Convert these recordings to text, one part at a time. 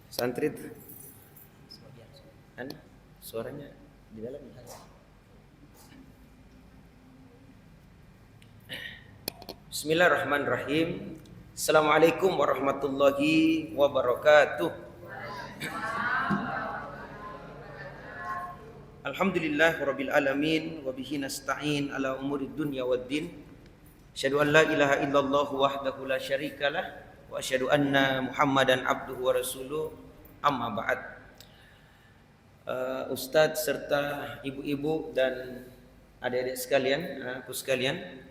Santri kan suaranya di dalam ya. Bismillahirrahmanirrahim. Assalamualaikum warahmatullahi wabarakatuh. Alhamdulillahirabbil alamin wa bihi nasta'in ala umurid dunya waddin. Asyhadu an la ilaha illallah wahdahu la syarikalah wa asyhadu anna Muhammadan abduhu wa rasuluh. Amma ba'd. Ustadz serta ibu-ibu dan adik-adik sekalian, anakku sekalian,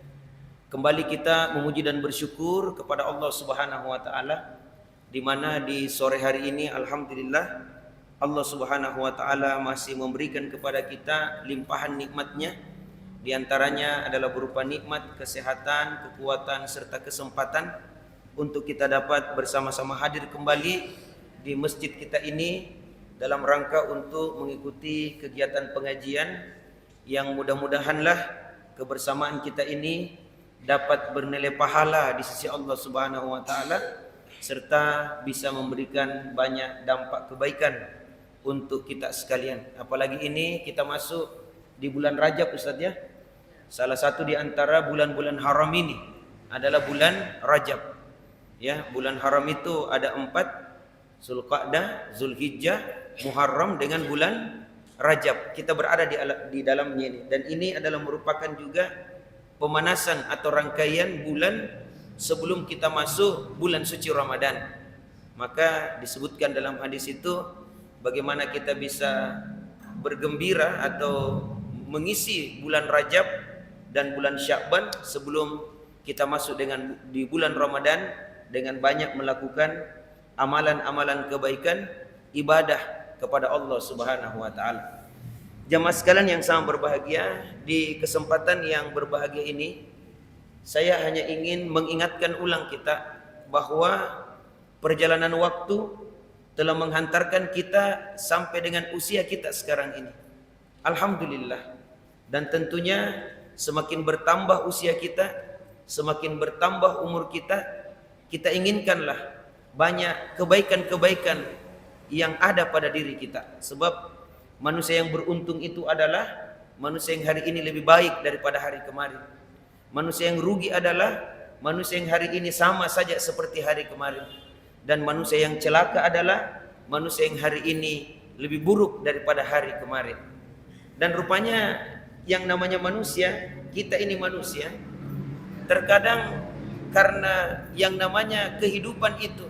kembali kita memuji dan bersyukur kepada Allah Subhanahu wa taala di mana di sore hari ini alhamdulillah Allah Subhanahu wa taala masih memberikan kepada kita limpahan nikmatnya. Di antaranya adalah berupa nikmat kesehatan, kekuatan serta kesempatan untuk kita dapat bersama-sama hadir kembali di masjid kita ini dalam rangka untuk mengikuti kegiatan pengajian yang mudah-mudahanlah kebersamaan kita ini dapat bernilai pahala di sisi Allah Subhanahu wa taala serta bisa memberikan banyak dampak kebaikan untuk kita sekalian. Apalagi ini kita masuk di bulan Rajab, Ustaz ya. Salah satu di antara bulan-bulan haram ini adalah bulan Rajab. Ya, bulan haram itu ada 4, Zulqa'dah, Zulhijjah, Muharram dengan bulan Rajab. Kita berada di dalamnya ini, dan ini adalah merupakan juga pemanasan atau rangkaian bulan sebelum kita masuk bulan suci Ramadan. Maka disebutkan dalam hadis itu bagaimana kita bisa bergembira atau mengisi bulan Rajab dan bulan Sya'ban sebelum kita masuk di bulan Ramadan dengan banyak melakukan amalan-amalan kebaikan, ibadah kepada Allah Subhanahu wa taala. Jamaah sekalian yang sangat berbahagia, di kesempatan yang berbahagia ini saya hanya ingin mengingatkan ulang kita bahwa perjalanan waktu telah menghantarkan kita sampai dengan usia kita sekarang ini. Alhamdulillah. Dan tentunya semakin bertambah usia kita, semakin bertambah umur kita, kita inginkanlah banyak kebaikan-kebaikan yang ada pada diri kita. Sebab manusia yang beruntung itu adalah manusia yang hari ini lebih baik daripada hari kemarin. Manusia yang rugi adalah manusia yang hari ini sama saja seperti hari kemarin. Dan manusia yang celaka adalah manusia yang hari ini lebih buruk daripada hari kemarin. Dan rupanya yang namanya manusia, kita ini manusia, terkadang karena yang namanya kehidupan itu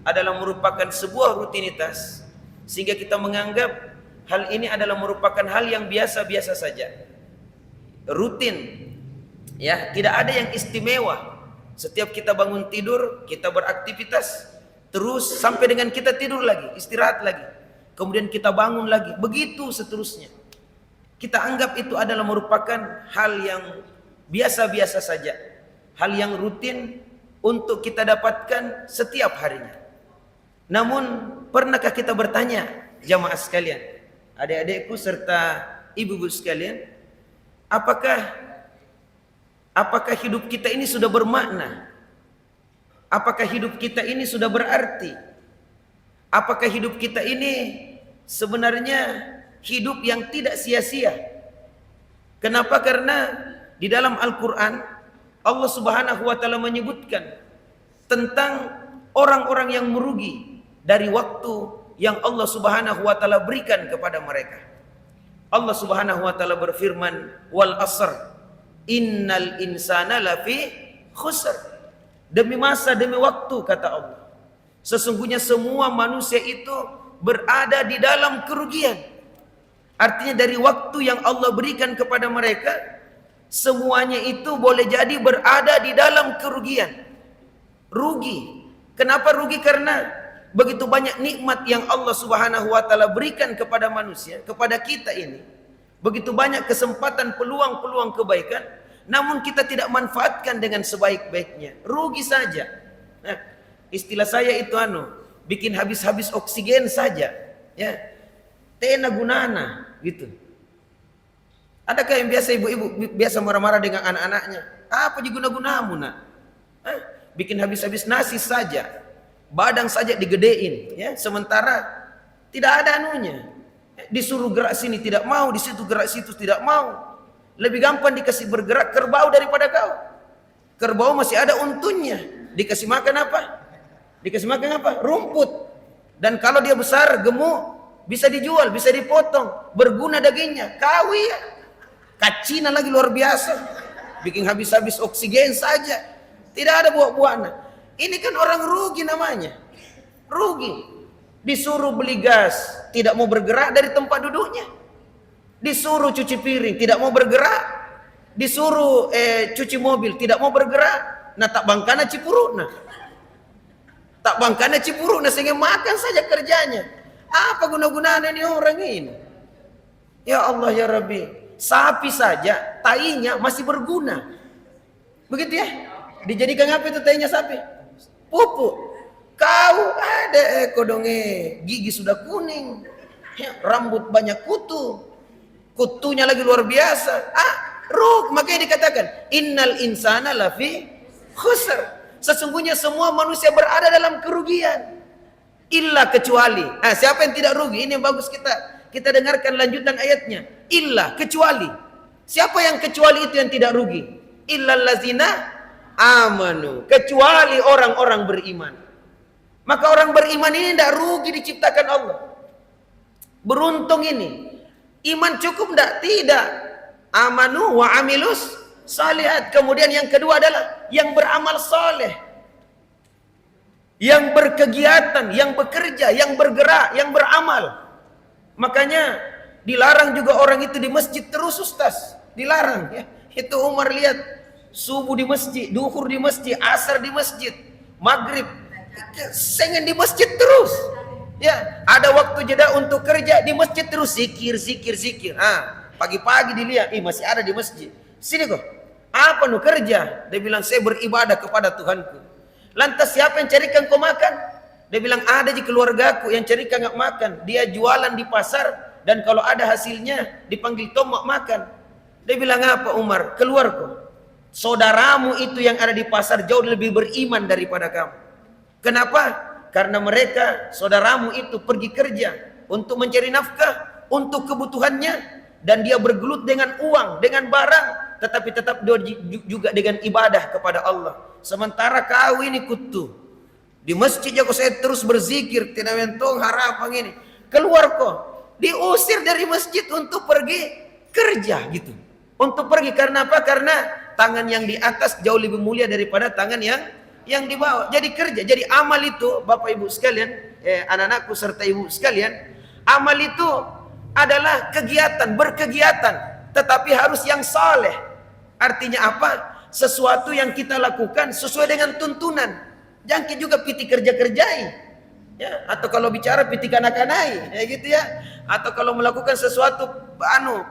adalah merupakan sebuah rutinitas, sehingga kita menganggap hal ini adalah merupakan hal yang biasa-biasa saja, rutin, ya, tidak ada yang istimewa. Setiap kita bangun tidur, kita beraktivitas terus sampai dengan kita tidur lagi, istirahat lagi, kemudian kita bangun lagi, begitu seterusnya. Kita anggap itu adalah merupakan hal yang biasa-biasa saja, hal yang rutin untuk kita dapatkan setiap harinya. Namun pernahkah kita bertanya, jamaah sekalian, adik-adikku serta ibu-ibu sekalian, apakah hidup kita ini sudah bermakna? Apakah hidup kita ini sudah berarti? Apakah hidup kita ini sebenarnya hidup yang tidak sia-sia? Kenapa? Karena di dalam Al-Quran Allah Subhanahu wa taala menyebutkan tentang orang-orang yang merugi dari waktu yang Allah Subhanahu wa taala berikan kepada mereka. Allah Subhanahu wa taala berfirman, "Wal asr, innal insana lafi khusr." Demi masa, demi waktu, kata Allah, sesungguhnya semua manusia itu berada di dalam kerugian. Artinya dari waktu yang Allah berikan kepada mereka, semuanya itu boleh jadi berada di dalam kerugian. Rugi. Kenapa rugi? Karena begitu banyak nikmat yang Allah Subhanahu wa taala berikan kepada manusia, kepada kita ini. Begitu banyak kesempatan, peluang-peluang kebaikan, namun kita tidak manfaatkan dengan sebaik-baiknya. Rugi saja. Nah, istilah saya itu bikin habis-habis oksigen saja, ya. Tena gunana gitu. Adakah yang biasa ibu-ibu biasa marah-marah dengan anak-anaknya? Apa guna-gunamu, nak? Bikin habis-habis nasi saja. Badan saja digedein, ya. Sementara tidak ada anunya. Disuruh gerak sini tidak mau, di situ gerak situ tidak mau. Lebih gampang dikasih bergerak kerbau daripada kau. Kerbau masih ada untungnya. Dikasih makan apa? Dikasih makan apa? Rumput. Dan kalau dia besar, gemuk, bisa dijual, bisa dipotong, berguna dagingnya. Kau ya, kacina lagi luar biasa. Bikin habis-habis oksigen saja. Tidak ada buah-buahnya. Ini kan orang rugi namanya. Rugi. Disuruh beli gas, tidak mau bergerak dari tempat duduknya. Disuruh cuci piring, tidak mau bergerak. Disuruh cuci mobil, tidak mau bergerak. Nah, tak bangkana cipuruna. Tak bangkana cipuruna sehingga makan saja kerjanya. Apa guna-gunanya ini orang ini? Ya Allah ya Rabbi. Sapi saja tainya masih berguna. Begitu ya? Dijadikan apa itu tainya sapi? Pupuk. Kau ada kodonge, gigi sudah kuning, ya, rambut banyak kutu, kutunya lagi luar biasa. Makanya dikatakan innal insana lafi khusr. Sesungguhnya semua manusia berada dalam kerugian. Illa kecuali. Siapa yang tidak rugi? Ini yang bagus kita dengarkan lanjutan ayatnya. Illa kecuali. Siapa yang kecuali itu yang tidak rugi? Illal ladzina amanu, kecuali orang-orang beriman. Maka orang beriman ini tidak rugi diciptakan Allah. Beruntung ini. Iman cukup tidak? Tidak. Amanu wa amilus salihat. Kemudian yang kedua adalah yang beramal soleh, yang berkegiatan, yang bekerja, yang bergerak, yang beramal. Makanya dilarang juga orang itu di masjid terus, Ustaz. Dilarang ya. Itu Umar lihat, subuh di masjid, duhur di masjid, asar di masjid, maghrib sengen di masjid terus. Ya, ada waktu jeda untuk kerja di masjid terus, zikir. Pagi-pagi dilihat, masih ada di masjid. Sini kok. Apa nu kerja? Dia bilang saya beribadah kepada Tuhanku. Lantas siapa yang carikan kau makan? Dia bilang ada di keluargaku yang carikan nggak makan. Dia jualan di pasar dan kalau ada hasilnya dipanggil tomak makan. Dia bilang apa Umar? Keluar kau. Saudaramu itu yang ada di pasar jauh lebih beriman daripada kamu. Kenapa? Karena mereka, saudaramu itu pergi kerja untuk mencari nafkah, untuk kebutuhannya, dan dia bergelut dengan uang, dengan barang, tetapi tetap dia juga dengan ibadah kepada Allah. Sementara kau ini kutu. Di masjid aku saya terus berzikir, tidak mentong harapan ini. Keluar kok. Diusir dari masjid untuk pergi kerja gitu. Untuk pergi karena apa? Karena tangan yang di atas jauh lebih mulia daripada tangan yang di bawah. Jadi kerja, jadi amal itu Bapak Ibu sekalian, anak-anakku serta ibu sekalian, amal itu adalah kegiatan, berkegiatan, tetapi harus yang saleh. Artinya apa? Sesuatu yang kita lakukan sesuai dengan tuntunan. Jangan juga piti kerja-kerjai. Ya, atau kalau bicara piti kanak-kanai, ya gitu ya. Atau kalau melakukan sesuatu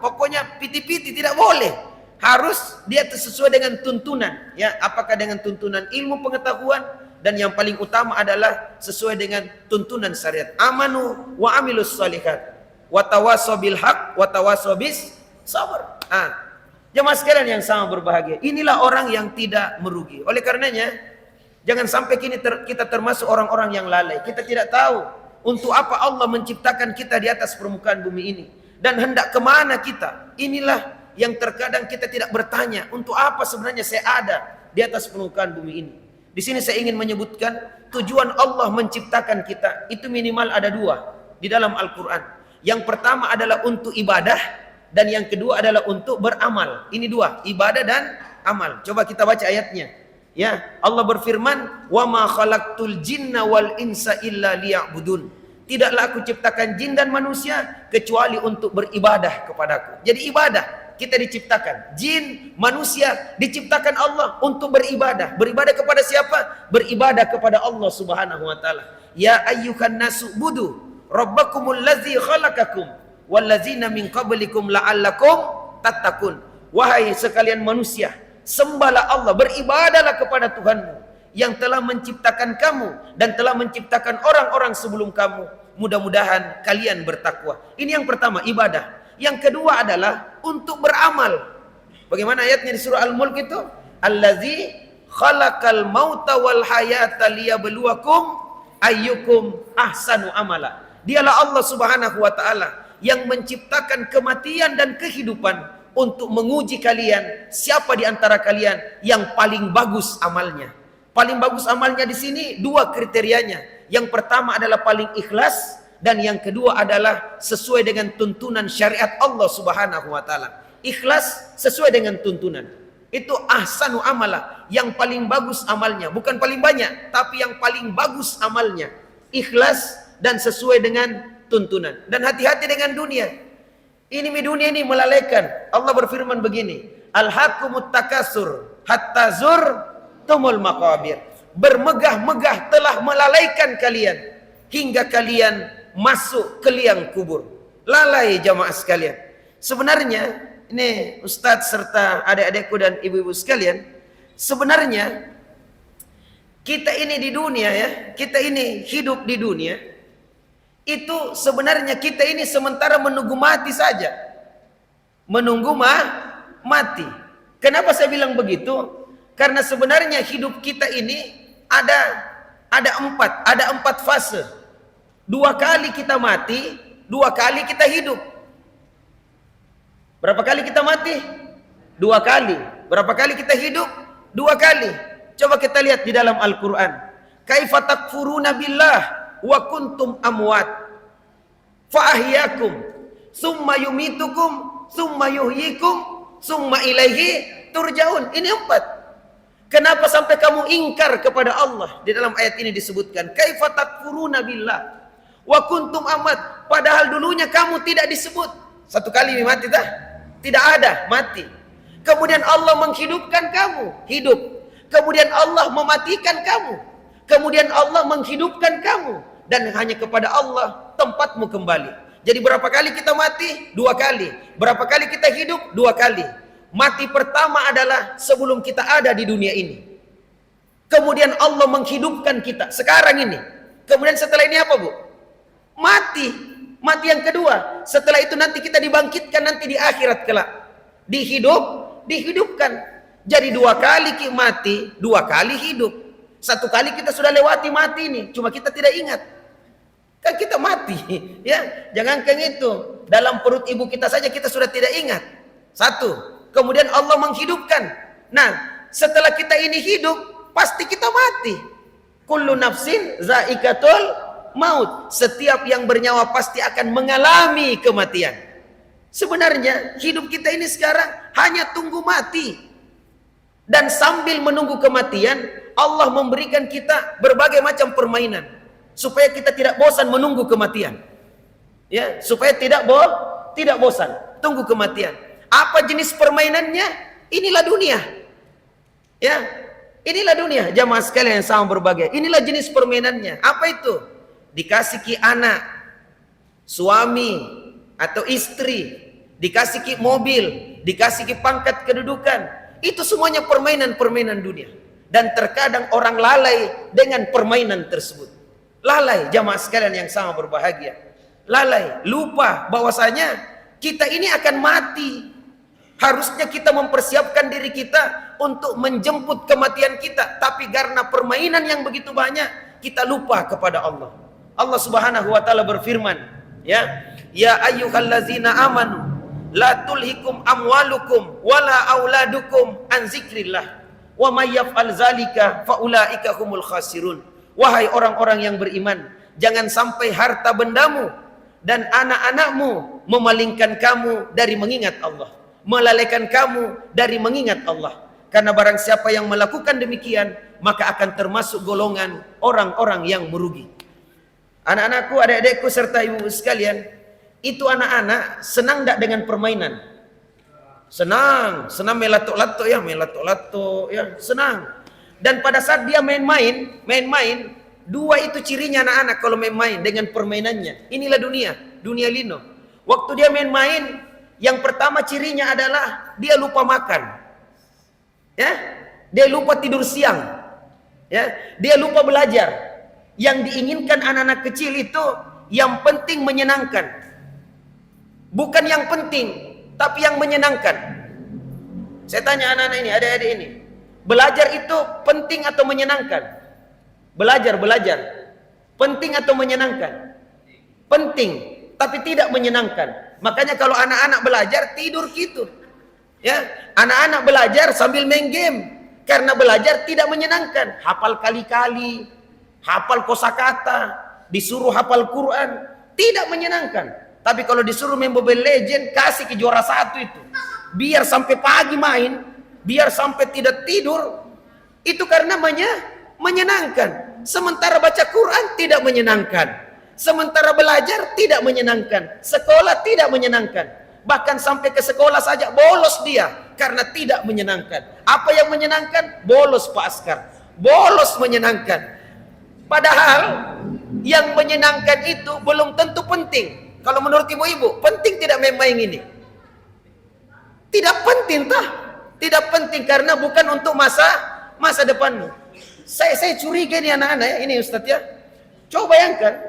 pokoknya piti-piti tidak boleh. Harus dia sesuai dengan tuntunan, ya. Apakah dengan tuntunan ilmu pengetahuan, dan yang paling utama adalah sesuai dengan tuntunan syariat. Amanu wa amilus shalihat wa tawassaw bil haq wa tawassaw bis sabr. Jemaah sekalian yang sama berbahagia, inilah orang yang tidak merugi. Oleh karenanya jangan sampai kita termasuk orang-orang yang lalai. Kita tidak tahu untuk apa Allah menciptakan kita di atas permukaan bumi ini dan hendak kemana kita. Inilah yang terkadang kita tidak bertanya, untuk apa sebenarnya saya ada di atas permukaan bumi ini. Di sini saya ingin menyebutkan tujuan Allah menciptakan kita itu minimal ada dua di dalam Al-Quran. Yang pertama adalah untuk ibadah, dan yang kedua adalah untuk beramal. Ini dua, ibadah dan amal. Coba kita baca ayatnya. Ya, Allah berfirman, "Wa ma khalaqtul jinna wal insa illa liya'budun." Tidaklah aku ciptakan jin dan manusia kecuali untuk beribadah kepadaku. Jadi ibadah kita diciptakan, jin, manusia diciptakan Allah untuk beribadah. Beribadah kepada siapa? Beribadah kepada Allah Subhanahu wa taala. Ya ayyuhan nasu budu rabbakumul ladzi khalaqakum wallazina min qablikum la'allakum tattaqun. Wahai sekalian manusia, sembahlah Allah, beribadahlah kepada Tuhanmu yang telah menciptakan kamu dan telah menciptakan orang-orang sebelum kamu. Mudah-mudahan kalian bertakwa. Ini yang pertama, ibadah. Yang kedua adalah untuk beramal. Bagaimana ayatnya di surah Al-Mulk itu? Allazi khalaqal mauta wal hayata liyabluwakum ayyukum ahsanu amala. Dialah Allah Subhanahu wa taala yang menciptakan kematian dan kehidupan untuk menguji kalian, siapa di antara kalian yang paling bagus amalnya. Paling bagus amalnya di sini dua kriterianya. Yang pertama adalah paling ikhlas, dan yang kedua adalah sesuai dengan tuntunan syariat Allah Subhanahu wa taala. Ikhlas sesuai dengan tuntunan. Itu ahsanu amala, yang paling bagus amalnya, bukan paling banyak, tapi yang paling bagus amalnya. Ikhlas dan sesuai dengan tuntunan. Dan hati-hati dengan dunia. Ini dunia ini melalaikan. Allah berfirman begini, alhaqumut takasur hatta zurtumul maqabir. Bermegah-megah telah melalaikan kalian hingga kalian masuk ke liang kubur. Lalai jamaah sekalian. Sebenarnya ini Ustadz serta adik-adikku dan ibu-ibu sekalian, sebenarnya kita ini di dunia ya, kita ini hidup di dunia, itu sebenarnya kita ini sementara menunggu mati saja. Menunggu mati. Kenapa saya bilang begitu? Karena sebenarnya hidup kita ini ada empat fase. 2 kali kita mati, 2 kali kita hidup. Berapa kali kita mati? 2 kali. Berapa kali kita hidup? 2 kali. Coba kita lihat di dalam Al-Quran. Kaifa takfuruna billah wa kuntum amwat fa ahyakum summa yumitukum summa yuhyikum summa ilaihi turja'un. Ini 4. Kenapa sampai kamu ingkar kepada Allah? Di dalam ayat ini disebutkan kaifa takfuruna billah wa kuntum amwat. Padahal dulunya kamu tidak disebut. 1 kali mati dah? Tidak ada, mati. Kemudian Allah menghidupkan kamu, hidup. Kemudian Allah mematikan kamu. Kemudian Allah menghidupkan kamu. Dan hanya kepada Allah tempatmu kembali. Jadi berapa kali kita mati? 2 kali. Berapa kali kita hidup? 2 kali. Mati pertama adalah sebelum kita ada di dunia ini. Kemudian Allah menghidupkan kita sekarang ini. Kemudian setelah ini apa, Bu? Mati. Mati yang kedua. Setelah itu nanti kita dibangkitkan nanti di akhirat kelak. Dihidupkan. Jadi 2 kali mati, 2 kali hidup. 1 kali kita sudah lewati mati ini, cuma kita tidak ingat. Kan kita mati, ya. Jangankan itu, dalam perut ibu kita saja kita sudah tidak ingat. 1. Kemudian Allah menghidupkan. Nah, setelah kita ini hidup, pasti kita mati. Kullu nafsin zaikatul maut. Setiap yang bernyawa pasti akan mengalami kematian. Sebenarnya hidup kita ini sekarang hanya tunggu mati. Dan sambil menunggu kematian, Allah memberikan kita berbagai macam permainan supaya kita tidak bosan menunggu kematian. Ya, supaya tidak bosan tunggu kematian. Apa jenis permainannya? Inilah dunia. Ya, inilah dunia, jamaah sekalian yang sama berbagai. Inilah jenis permainannya. Apa itu? Dikasih ki anak, suami atau istri, dikasih ki mobil, dikasih ki pangkat kedudukan. Itu semuanya permainan-permainan dunia. Dan terkadang orang lalai dengan permainan tersebut. Lalai jamaah sekalian yang sama berbahagia. Lalai, lupa bahwasanya kita ini akan mati. Harusnya kita mempersiapkan diri kita untuk menjemput kematian kita. Tapi karena permainan yang begitu banyak, kita lupa kepada Allah. Allah Subhanahu wa taala berfirman, ya ayyuhallazina amanu la tulhikum amwalukum wala auladukum an zikrillah wa may yaf'al zalika faulaika humul khasirun. Wahai orang-orang yang beriman, jangan sampai harta bendamu dan anak-anakmu memalingkan kamu dari mengingat Allah, melalaikan kamu dari mengingat Allah. Karena barang siapa yang melakukan demikian, maka akan termasuk golongan orang-orang yang merugi. Anak-anakku, adik-adikku serta ibu sekalian, itu anak-anak senang tidak dengan permainan? Senang melatuk-latuk ya, senang. Dan pada saat dia main-main, dua itu cirinya anak-anak kalau main-main dengan permainannya. Inilah dunia lino. Waktu dia main-main, yang pertama cirinya adalah dia lupa makan. Ya, dia lupa tidur siang. Ya, dia lupa belajar. Yang diinginkan anak-anak kecil itu yang penting menyenangkan. Bukan yang penting, tapi yang menyenangkan. Saya tanya anak-anak ini, adik-adik ini, belajar itu penting atau menyenangkan? Belajar. Penting atau menyenangkan? Penting, tapi tidak menyenangkan. Makanya kalau anak-anak belajar tidur gitu. Ya, anak-anak belajar sambil main game karena belajar tidak menyenangkan. Hafal kali-kali, hafal kosakata, disuruh hafal Quran, tidak menyenangkan. Tapi kalau disuruh main Mobile Legend, kasih ke juara 1 itu. Biar sampai pagi main, biar sampai tidak tidur, itu karena menyenangkan. Sementara baca Quran tidak menyenangkan. Sementara belajar tidak menyenangkan. Sekolah tidak menyenangkan. Bahkan sampai ke sekolah saja bolos dia karena tidak menyenangkan. Apa yang menyenangkan? Bolos Pak Askar. Bolos menyenangkan. Padahal yang menyenangkan itu belum tentu penting. Kalau menurut ibu-ibu, penting tidak main-main ini? Tidak penting tah? Tidak penting karena bukan untuk masa depanmu. Saya curiga ini anak-anak ya, ini Ustadz ya. Coba bayangkan,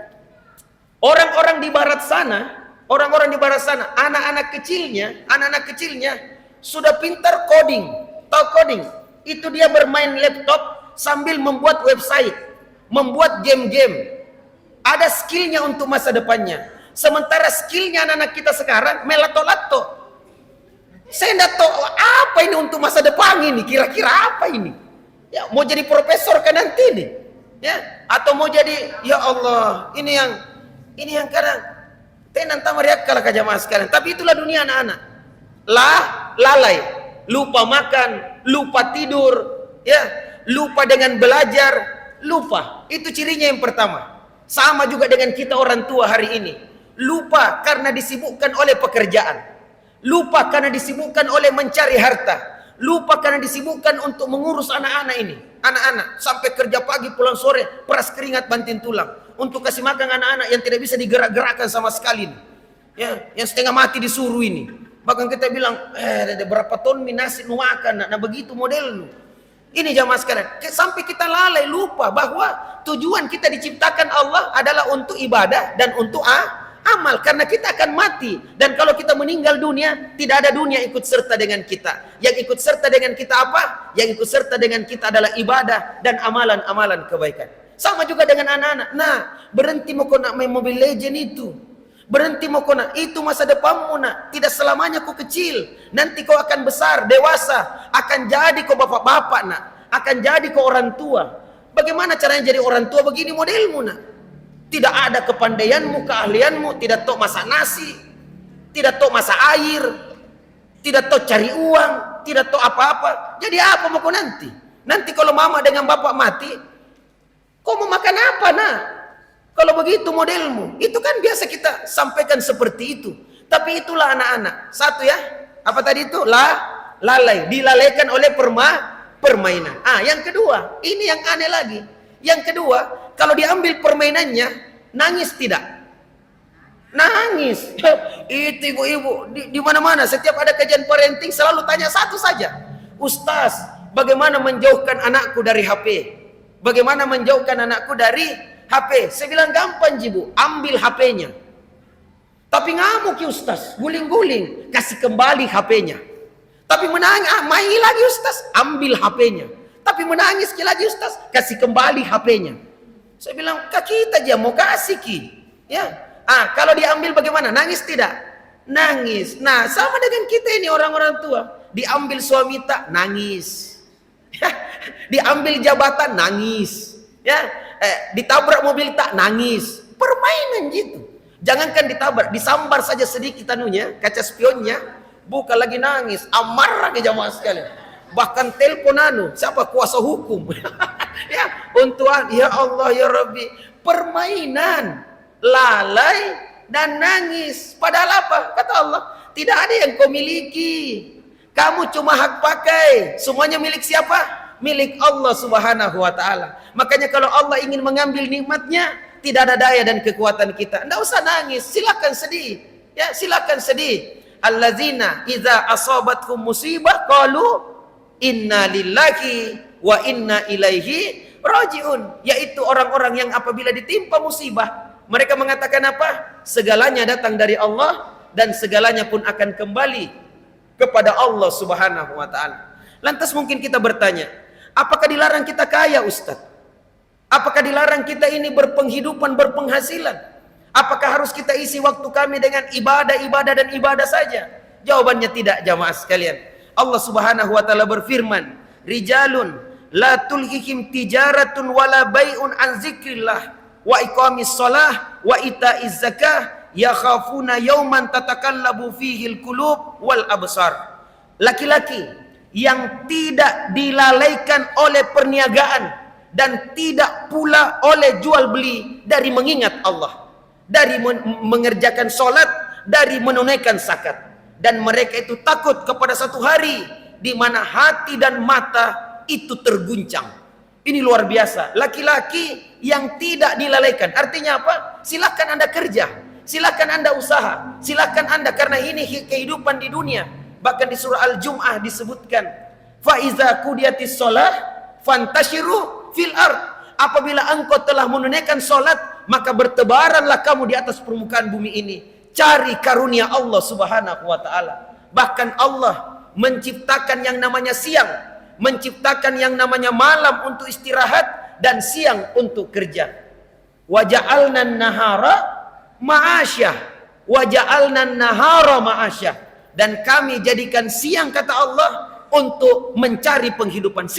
orang-orang di barat sana, anak-anak kecilnya sudah pintar coding. Tahu coding? Itu dia bermain laptop sambil membuat website, membuat game-game. Ada skillnya untuk masa depannya. Sementara skillnya anak-anak kita sekarang melato-lato. Saya tidak tahu apa ini untuk masa depan ini. Kira-kira apa ini? Ya, mau jadi profesor kan nanti nih, ya? Atau mau jadi, ya Allah, ini yang kadang tenan tamariak kalau ke jamaah sekalian. Tapi itulah dunia anak-anak. Lalai, lupa makan, lupa tidur, ya, lupa dengan belajar, lupa. Itu cirinya yang pertama. Sama juga dengan kita orang tua hari ini. Lupa karena disibukkan oleh pekerjaan. Lupa karena disibukkan oleh mencari harta. Lupa karena disibukkan untuk mengurus anak-anak ini. Anak-anak sampai kerja pagi pulang sore, peras keringat banting tulang untuk kasih makan anak-anak yang tidak bisa digerak-gerakkan sama sekali. Ya, yang setengah mati disuruh ini. Bahkan kita bilang, ada berapa ton nasi nu makan, nah begitu model lu. Ini jamaah sekalian, sampai kita lalai lupa bahwa tujuan kita diciptakan Allah adalah untuk ibadah dan untuk amal, karena kita akan mati. Dan kalau kita meninggal dunia, tidak ada dunia ikut serta dengan kita. Yang ikut serta dengan kita apa? Yang ikut serta dengan kita adalah ibadah dan amalan-amalan kebaikan. Sama juga dengan anak-anak. Nah, berhenti mau kau nak main Mobile Legend itu. Berhenti mau kau nak, itu masa depanmu nak. Tidak selamanya kau kecil. Nanti kau akan besar, dewasa. Akan jadi kau bapak-bapak nak. Akan jadi kau orang tua. Bagaimana caranya jadi orang tua? Begini modelmu nak. Tidak ada kepandaianmu, keahlianmu, tidak tahu masak nasi, tidak tahu masak air, tidak tahu cari uang, tidak tahu apa-apa. Jadi apa mau kau nanti? Nanti kalau mama dengan bapak mati, kau mau makan apa nak? Kalau begitu modelmu, itu kan biasa kita sampaikan seperti itu. Tapi itulah anak-anak. Satu ya, apa tadi itu? Lalai, dilalaikan oleh permainan. Yang kedua, ini yang aneh lagi. Yang kedua, kalau diambil permainannya, nangis tidak? Nangis. Itu ibu-ibu di mana-mana setiap ada kajian parenting selalu tanya satu saja. Ustaz, bagaimana menjauhkan anakku dari HP? Bagaimana menjauhkan anakku dari HP? Saya bilang gampang jibu, ambil HP-nya. Tapi ngamuk ya Ustaz, guling-guling, kasih kembali HP-nya. Tapi menangis, main lagi Ustaz, ambil HP-nya. Tapi menangis lagi Ustaz, kasih kembali HP-nya. Saya bilang, kita aja mau kasih ki. Ya. Kalau diambil bagaimana? Nangis tidak? Nangis. Nah, sama dengan kita ini orang-orang tua. Diambil suami tak, nangis. Diambil jabatan, nangis. Ya. Ditabrak mobil tak, nangis. Permainan gitu. Jangankan ditabrak, disambar saja sedikit anunya, kaca spionnya, bukan lagi nangis. Amarah ke jamaah sekalian. Bahkan telepon siapa kuasa hukum. Ya, untuk ya Allah ya Rabbi, permainan, lalai dan nangis. Padahal apa? Kata Allah, tidak ada yang kau miliki. Kamu cuma hak pakai. Semuanya milik siapa? Milik Allah Subhanahu wa taala. Makanya kalau Allah ingin mengambil nikmatnya, tidak ada daya dan kekuatan kita. Enggak usah nangis, silakan sedih. Ya, silakan sedih. Allazina idza asabatkum musibah qalu inna lillahi wa inna ilaihi rajiun, yaitu orang-orang yang apabila ditimpa musibah mereka mengatakan apa? Segalanya datang dari Allah dan segalanya pun akan kembali kepada Allah Subhanahu wa taala. Lantas mungkin kita bertanya, apakah dilarang kita kaya Ustaz? Apakah dilarang kita ini berpenghidupan, berpenghasilan? Apakah harus kita isi waktu kami dengan ibadah dan ibadah saja? Jawabannya tidak, jamaah sekalian. Allah Subhanahu wa taala berfirman, "Rijalun la tulhihim tijaratun wala bai'un an zikrillah wa iqamis shalah wa itaiz zakah yakhafuna yawman tatakallabu fihi al-qulub wal absar." Laki-laki yang tidak dilalaikan oleh perniagaan dan tidak pula oleh jual beli dari mengingat Allah, dari mengerjakan solat, dari menunaikan zakat, dan mereka itu takut kepada satu hari di mana hati dan mata itu terguncang. Ini luar biasa. Laki-laki yang tidak dilalaikan. Artinya apa? Silakan Anda kerja, silakan Anda usaha, silakan Anda, karena ini kehidupan di dunia. Bahkan di surah Al-Jum'ah disebutkan, fa iza qudiyatis shalah fantashiru fil ard. Apabila engkau telah menunaikan solat, maka bertebaranlah kamu di atas permukaan bumi ini, cari karunia Allah Subhanahu wa taala. Bahkan Allah menciptakan yang namanya siang, menciptakan yang namanya malam untuk istirahat dan siang untuk kerja. Wa ja'alna an-nahara ma'asyah, wa ja'alna an-nahara ma'asyah, dan kami jadikan siang, kata Allah, untuk mencari penghidupan.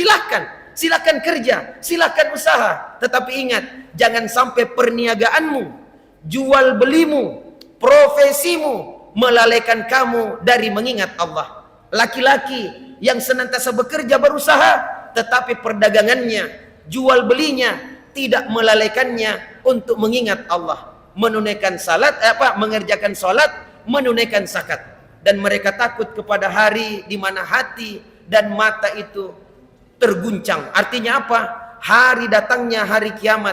Silakan kerja, silakan usaha, tetapi ingat, jangan sampai perniagaanmu, jual belimu, profesimu melalaikan kamu dari mengingat Allah. Laki-laki yang senantiasa bekerja, berusaha, tetapi perdagangannya, jual belinya tidak melalaikannya untuk mengingat Allah, menunaikan salat, mengerjakan salat, menunaikan zakat. Dan mereka takut kepada hari di mana hati dan mata itu terguncang. Artinya apa? Hari datangnya hari kiamat,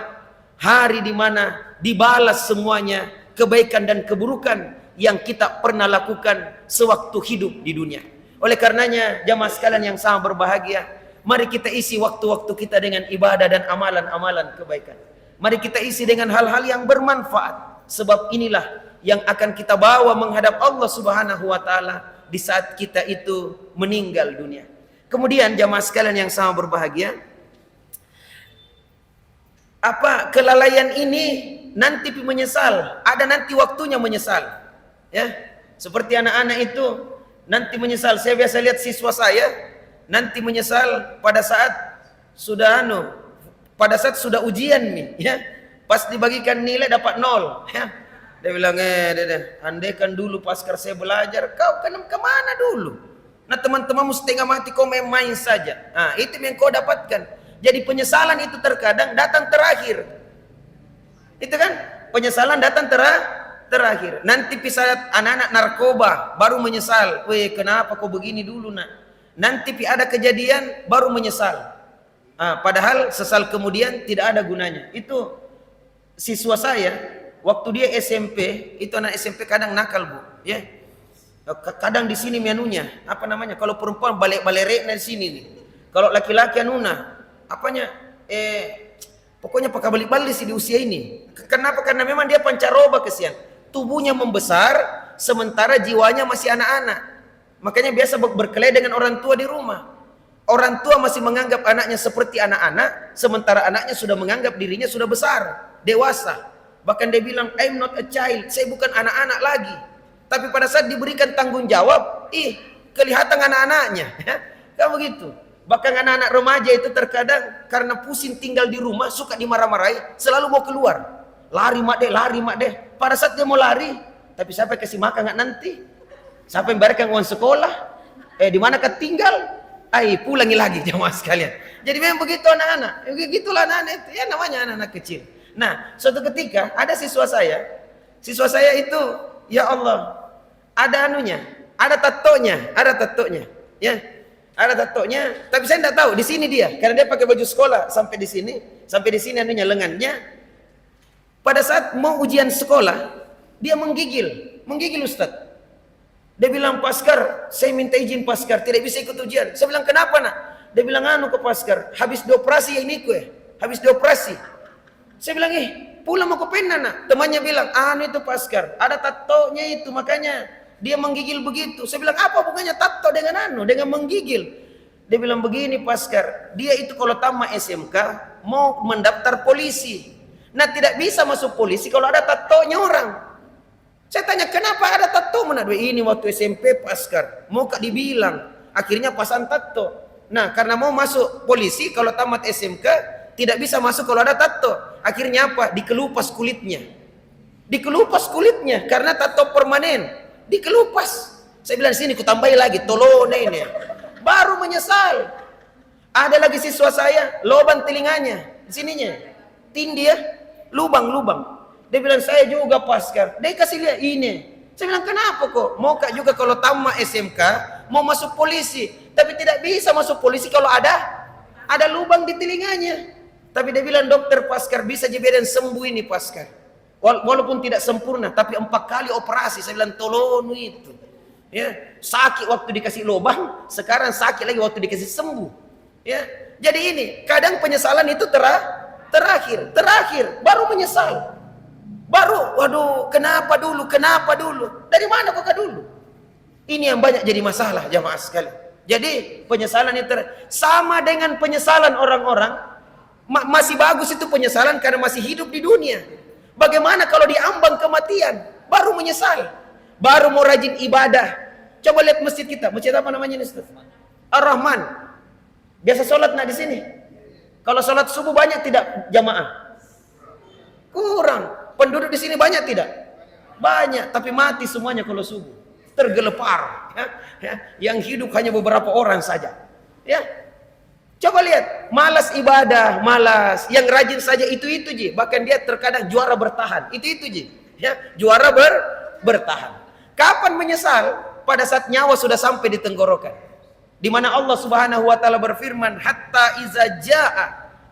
hari di mana dibalas semuanya kebaikan dan keburukan yang kita pernah lakukan sewaktu hidup di dunia. Oleh karenanya, jamaah sekalian yang sangat berbahagia, mari kita isi waktu-waktu kita dengan ibadah dan amalan-amalan kebaikan. Mari kita isi dengan hal-hal yang bermanfaat, sebab inilah yang akan kita bawa menghadap Allah Subhanahu wa taala di saat kita itu meninggal dunia. Kemudian jamaah sekalian yang sangat berbahagia, apa kelalaian ini nanti menyesal, ada nanti waktunya menyesal. Ya, seperti anak-anak itu nanti menyesal. Saya biasa lihat siswa saya nanti menyesal pada saat sudah sudah ujian nih, ya. Pas dibagikan nilai dapat 0, ya. Dia bilang, andai kan dulu Paskar saya belajar, kau kan kemana dulu? Nah, teman-temanmu setengah mati kau main-main saja. Nah, itu yang kau dapatkan. Jadi penyesalan itu terkadang datang terakhir. Itu kan, penyesalan datang terakhir. Nanti pisah anak-anak narkoba baru menyesal. Weh, kenapa kau begini dulu, nak? Nanti ada kejadian baru menyesal. Padahal sesal kemudian tidak ada gunanya. Itu siswa saya waktu dia SMP, itu anak SMP kadang nakal, Bu, ya. Kadang di sini menunya, apa namanya? Kalau perempuan balik-balik di sini nih. Kalau laki-laki pokoknya pakai balik-balik sih di usia ini. Kenapa? Karena memang dia pancaroba, kesian. Tubuhnya membesar sementara jiwanya masih anak-anak. Makanya biasa berkelahi dengan orang tua di rumah. Orang tua masih menganggap anaknya seperti anak-anak, sementara anaknya sudah menganggap dirinya sudah besar, dewasa. Bahkan dia bilang, I'm not a child, saya bukan anak-anak lagi. Tapi pada saat diberikan tanggung jawab, kelihatan anak-anaknya. Kan begitu. Bahkan anak-anak remaja itu terkadang karena pusing tinggal di rumah, suka dimarah-marahi, selalu mau keluar. Lari mak deh. Pada saat dia mau lari, tapi siapa yang kasih makan nggak nanti? Siapa yang bayarkan uang sekolah? Di mana ketinggal? Pulangi lagi jamaah sekalian. Jadi memang begitu anak-anak. Begitulah anak-anak itu. Ya namanya anak-anak kecil. Nah, suatu ketika ada siswa saya itu, ya Allah, ada ada tatonya, ya, ada tatonya. Tapi saya tidak tahu di sini dia, karena dia pakai baju sekolah sampai di sini lengannya. Pada saat mau ujian sekolah, dia menggigil Ustaz. Dia bilang, Paskar, saya minta izin Paskar, tidak bisa ikut ujian. Saya bilang, kenapa nak? Dia bilang, ke Paskar, habis dioperasi ya ini habis dioperasi. Saya bilang, pulang mau ke pena nak. Temannya bilang, itu Paskar, ada tatonya itu, makanya dia menggigil begitu. Saya bilang, apa hubungannya tato dengan dengan menggigil? Dia bilang begini, Paskar, dia itu kalau tamat SMK mau mendaftar polisi. Nah, tidak bisa masuk polisi kalau ada tatonya orang. Saya tanya, kenapa ada tato? Mana ini waktu SMP Paskar, mau kak dibilang, akhirnya pasang tato. Nah, karena mau masuk polisi kalau tamat SMK tidak bisa masuk kalau ada tato. Akhirnya apa? Dikelupas kulitnya. Dikelupas kulitnya karena tato permanen. Dikelupas. Saya bilang sini ku tambahi lagi tolone ini. Baru menyesal. Ada lagi siswa saya, lubang telinganya, di sininya. Tindih ya, lubang-lubang. Dia bilang saya juga Paskar. Dia kasih lihat ini. Saya bilang kenapa kok? Mau kak juga kalau tamat SMK mau masuk polisi, tapi tidak bisa masuk polisi kalau ada lubang di telinganya. Tapi dia bilang dokter Paskar bisa jadi dan sembuh ini Paskar. Walaupun tidak sempurna, tapi 4 kali operasi. Saya bilang tolong itu. Ya, sakit waktu dikasih lubang, sekarang sakit lagi waktu dikasih sembuh. Ya, jadi ini kadang penyesalan itu terakhir, baru menyesal. Baru, waduh, kenapa dulu? Dari mana kok dulu? Ini yang banyak jadi masalah jamaah sekali. Jadi penyesalan itu sama dengan penyesalan orang-orang. Masih bagus itu penyesalan karena masih hidup di dunia. Bagaimana kalau diambang kematian? Baru menyesal. Baru mau rajin ibadah. Coba lihat masjid kita. Masjid apa namanya ini, Ustaz? Ar-Rahman. Biasa sholat di sini. Kalau sholat subuh banyak tidak jamaah? Kurang. Penduduk di sini banyak tidak? Banyak, tapi mati semuanya kalau subuh. Tergelepar. Yang hidup hanya beberapa orang saja. Ya. Coba lihat, malas ibadah, malas. Yang rajin saja itu ji. Bahkan dia terkadang juara bertahan. Itu ji. Ya, juara bertahan. Kapan menyesal? Pada saat nyawa sudah sampai di tenggorokan. Di mana Allah Subhanahu wa taala berfirman, "Hatta iza jaa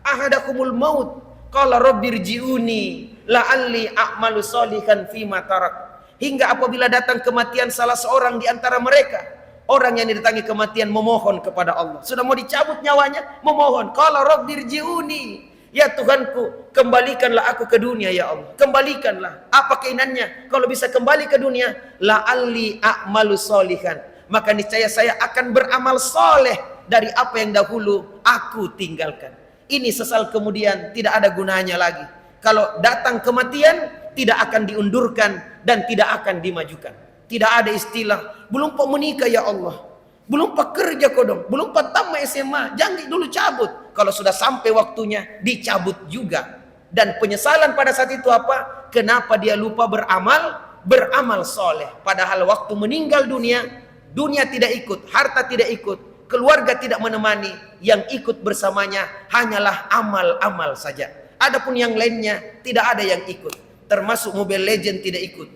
ahadakumul maut, qala rabbirji'uni la'alli a'malu sholihan fima tarak." Hingga apabila datang kematian salah seorang di antara mereka, orang yang didatangi kematian memohon kepada Allah. Sudah mau dicabut nyawanya, memohon, "Qala rabbirji'uni." Ya Tuhanku, kembalikanlah aku ke dunia ya Allah. Kembalikanlah. Apa keinginannya? Kalau bisa kembali ke dunia, la'alli a'malu sholihan. Maka niscaya saya akan beramal soleh dari apa yang dahulu aku tinggalkan. Ini sesal kemudian tidak ada gunanya lagi. Kalau datang kematian tidak akan diundurkan dan tidak akan dimajukan. Tidak ada istilah belum pak menikah ya Allah, belum pak kerja kodong, belum pak tamat SMA, jangan dulu cabut. Kalau sudah sampai waktunya dicabut juga. Dan penyesalan pada saat itu apa? Kenapa dia lupa beramal soleh. Padahal waktu meninggal dunia tidak ikut, harta tidak ikut, keluarga tidak menemani, yang ikut bersamanya hanyalah amal-amal saja. Adapun yang lainnya tidak ada yang ikut. Termasuk Mobile Legend tidak ikut,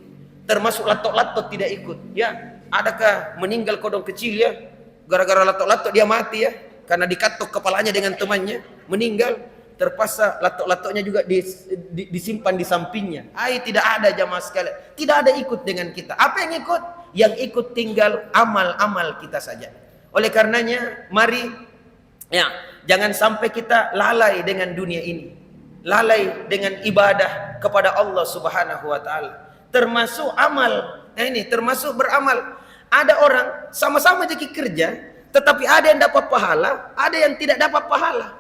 termasuk lato-lato tidak ikut. Ya, adakah meninggal kodong kecil ya? Gara-gara lato-lato dia mati ya? Karena dikatuk kepalanya dengan temannya, meninggal. Terpaksa lato-latonya juga disimpan di sampingnya. Tidak ada jamaah sekalian. Tidak ada ikut dengan kita. Apa yang ikut? Yang ikut tinggal amal-amal kita saja. Oleh karenanya, mari ya, jangan sampai kita lalai dengan dunia ini. Lalai dengan ibadah kepada Allah Subhanahu wa taala. Termasuk amal. Ini termasuk beramal. Ada orang sama-sama jadi kerja, tetapi ada yang dapat pahala, ada yang tidak dapat pahala.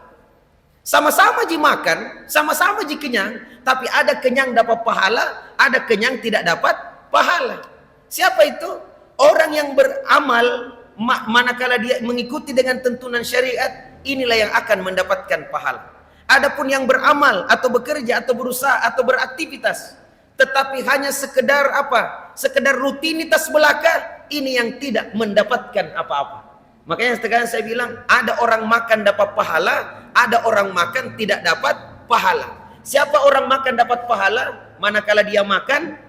Sama-sama ji makan, sama-sama ji kenyang, tapi ada kenyang dapat pahala, ada kenyang tidak dapat pahala. Siapa itu? Orang yang beramal manakala dia mengikuti dengan tuntunan syariat, inilah yang akan mendapatkan pahala. Adapun yang beramal atau bekerja atau berusaha atau beraktivitas tetapi hanya sekedar apa? Sekedar rutinitas belaka, ini yang tidak mendapatkan apa-apa. Makanya sekarang saya bilang, ada orang makan dapat pahala, ada orang makan tidak dapat pahala. Siapa orang makan dapat pahala? Manakala dia makan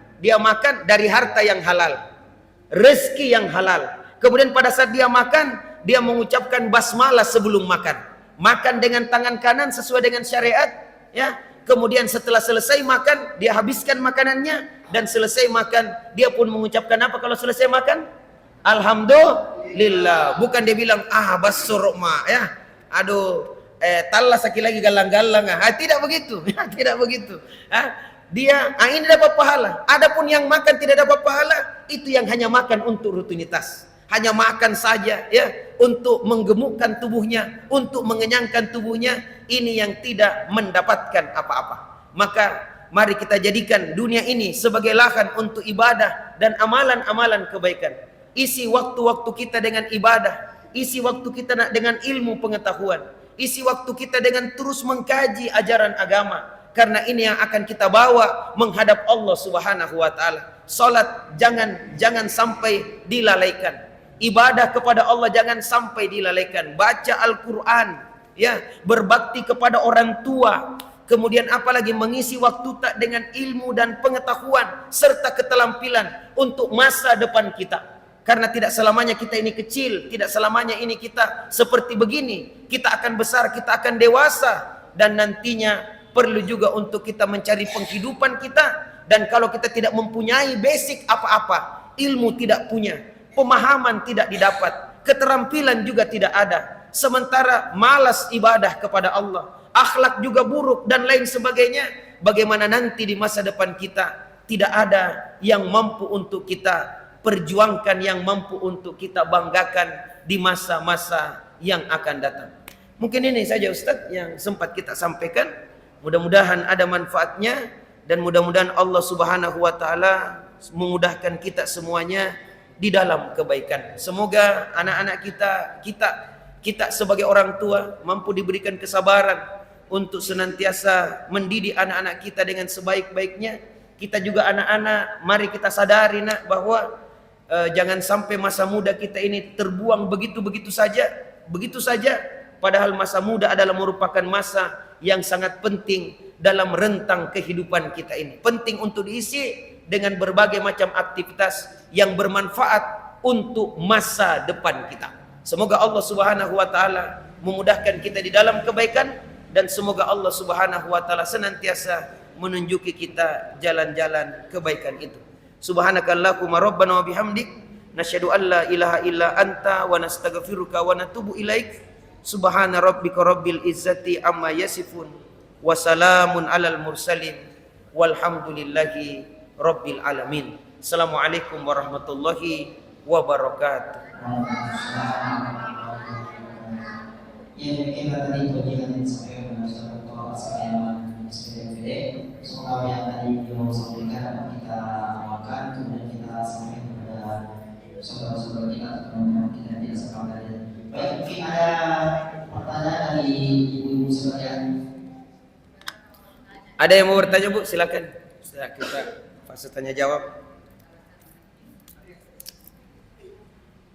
dari harta yang halal, rezeki yang halal. Kemudian pada saat dia makan, dia mengucapkan basmalah sebelum makan. Makan dengan tangan kanan sesuai dengan syariat, ya. Kemudian setelah selesai makan, dia habiskan makanannya, dan selesai makan, dia pun mengucapkan apa kalau selesai makan? Alhamdulillah. Bukan dia bilang basur ma ya. Aduh, talas lagi galang-galang. Tidak begitu. Tidak begitu. Dia ini dapat pahala. Adapun yang makan tidak dapat pahala, itu yang hanya makan untuk rutinitas. Hanya makan saja ya, untuk menggemukkan tubuhnya, untuk mengenyangkan tubuhnya. ini yang tidak mendapatkan apa-apa. Maka mari kita jadikan dunia ini sebagai lahan untuk ibadah dan amalan-amalan kebaikan. Isi waktu-waktu kita dengan ibadah, isi waktu kita dengan ilmu pengetahuan, isi waktu kita dengan terus mengkaji ajaran agama, karena ini yang akan kita bawa menghadap Allah Subhanahu wa taala. Salat jangan sampai dilalaikan. Ibadah kepada Allah jangan sampai dilalaikan. Baca Al-Qur'an, ya, berbakti kepada orang tua. Kemudian apalagi mengisi waktu tak dengan ilmu dan pengetahuan serta keterampilan untuk masa depan kita. Karena tidak selamanya kita ini kecil, tidak selamanya ini kita seperti begini. Kita akan besar, kita akan dewasa, dan nantinya perlu juga untuk kita mencari penghidupan kita. Dan kalau kita tidak mempunyai basic apa-apa, ilmu tidak punya, pemahaman tidak didapat, keterampilan juga tidak ada, sementara malas ibadah kepada Allah, akhlak juga buruk dan lain sebagainya, bagaimana nanti di masa depan kita tidak ada yang mampu untuk kita perjuangkan, yang mampu untuk kita banggakan di masa-masa yang akan datang. Mungkin ini saja Ustaz yang sempat kita sampaikan. Mudah-mudahan ada manfaatnya, dan mudah-mudahan Allah Subhanahu wa taala memudahkan kita semuanya di dalam kebaikan. Semoga anak-anak kita sebagai orang tua mampu diberikan kesabaran untuk senantiasa mendidik anak-anak kita dengan sebaik-baiknya. Kita juga anak-anak, mari kita sadari nak bahwa jangan sampai masa muda kita ini terbuang begitu saja. Padahal masa muda adalah merupakan masa yang sangat penting dalam rentang kehidupan kita ini. Penting untuk diisi dengan berbagai macam aktivitas yang bermanfaat untuk masa depan kita. Semoga Allah Subhanahu wa taala memudahkan kita di dalam kebaikan, dan semoga Allah Subhanahu wa taala senantiasa menunjuki kita jalan-jalan kebaikan itu. Subhanakallahumma rabbana wa bihamdik, nasyhadu an la ilaha illa anta wa nastaghfiruka wa natubu ilaik. Subhana rabbika rabbil izzati amma yasifun, wa salamun alal mursalin, walhamdulillahi rabbil alamin. Assalamualaikum warahmatullahi wabarakatuh. Ya, demikianlah tadi kajian yang disampaikan oleh Ustaz Dr. Asyaman SPDMPD. Semoga yang tadi beliau sampaikan dapat kita amalkan, kemudian kita sampaikan kepada saudara-saudara kita atau teman-teman kita yang tidak sekalian. Baik, mungkin ada pertanyaan dari ibu-ibu sekalian. Ada yang mau bertanya Bu? Silakan. Kita fase tanya jawab.